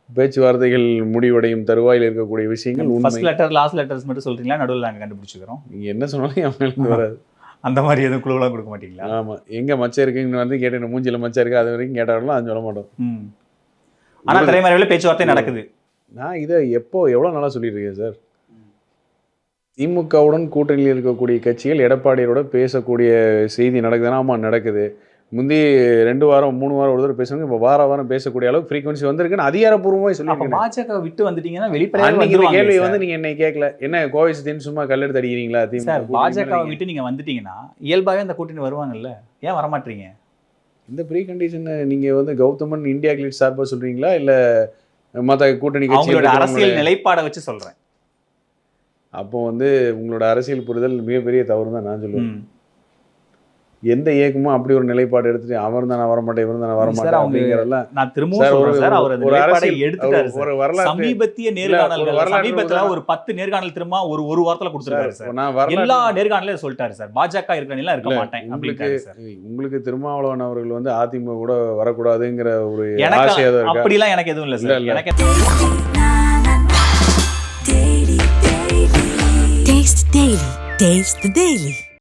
பேச்சுவார்த்தைகள் முடிவடையும் தருவாயில் இருக்கக்கூடிய விஷயங்கள் ஃபர்ஸ்ட் உண்மை. லெட்டர் லாஸ்ட் லெட்டர்ஸ் மட்டும் சொல்றீங்களா, நடுவில் நாங்கள் கண்டுபிடிச்சிக்கிறோம்? நீங்க என்ன சொன்னாலும் என் மேலேருந்து வராது. அந்த மாதிரி எதுவும் குழுவெல்லாம் கொடுக்க மாட்டீங்களா? ஆமா, எங்க மச்சம் இருக்குன்னு வந்து கேட்டு மூஞ்சில மச்சம் இருக்கு அது வரைக்கும் கேட்டாலும் அது சொல்ல மாட்டோம். ஆனா திரைமறைவில் பேச்சுவார்த்தை நடக்குது. நான் இதை எவ்வளோ நாளாக சொல்லிட்டு இருக்கேன் சார். திமுகவுடன் கூட்டணியில் இருக்கக்கூடிய கட்சிகள் எடப்பாடியோட பேசக்கூடிய செய்தி நடக்குதுன்னா, ஆமாம் நடக்குது. முந்தி 2 வாரம் 3 வாரம் ஒரு தடவை பேசுவாங்க. இப்போ வாரம் பேசக்கூடிய அளவுக்கு ஃப்ரீக்வன்சி வந்திருக்குன்னு அதிகாரப்பூர்வமாக சொல்லி பாஜக விட்டு வந்துட்டீங்கன்னா வெளிப்படையாக இந்த கேள்வி வந்து நீங்க என்னை கேட்கல. என்ன கோவை சுத்தின்னு சும்மா கல்லெடுத்து அடிக்கிறீங்களா? சார், பாஜகவை விட்டு நீங்க வந்துட்டீங்கன்னா இயல்பாகவே அந்த கூட்டணி வருவாங்கல்ல, ஏன் வரமாட்டீங்க? இந்த ப்ரீ கண்டிஷன் நீங்க வந்து கௌதமன் இந்தியா கிளிட் சார்பாக சொல்றீங்களா இல்ல மற்ற கூட்டணி அவங்களோட அரசியல் நிலைப்பாடை வச்சு சொல்றேன். அப்போ வந்து உங்களோட அரசியல் புரிதல் மிகப்பெரிய தவறு தான் நான் சொல்லுவேன். எந்த இயக்கமும் அப்படி ஒரு நிலைப்பாடு எடுத்துட்டு அவர் தான் நான் வரமாட்டேன் இவர் தான் நான் வரமாட்டேன் அப்படிங்கிறதெல்லாம் நான் திரும்பவும் சொல்றேன் சார், அவர் அந்த நிலைப்பாடை எடுத்துட்டாரு சார். ஒரு வரலாறு சமீபத்திய நேர்காணல்கள் சமீபத்துல ஒரு 10 நேர்காணல் திரும்ப ஒரு வாரத்துல கொடுத்துருக்காரு சார். எல்லா நேர்காணலையும் சொல்லிட்டாரு சார், பாஜக இருக்கணும் இருக்க மாட்டேன் அப்படின்ட்டாரு சார். உங்களுக்கு திருமாவளவன் அவர்கள் வந்து அதிமுக கூட வரக்கூடாதுங்கிற ஒரு ஆசை அப்படிலாம் எனக்கு எதுவும் இல்லை சார். எனக்கு Taste the Daily.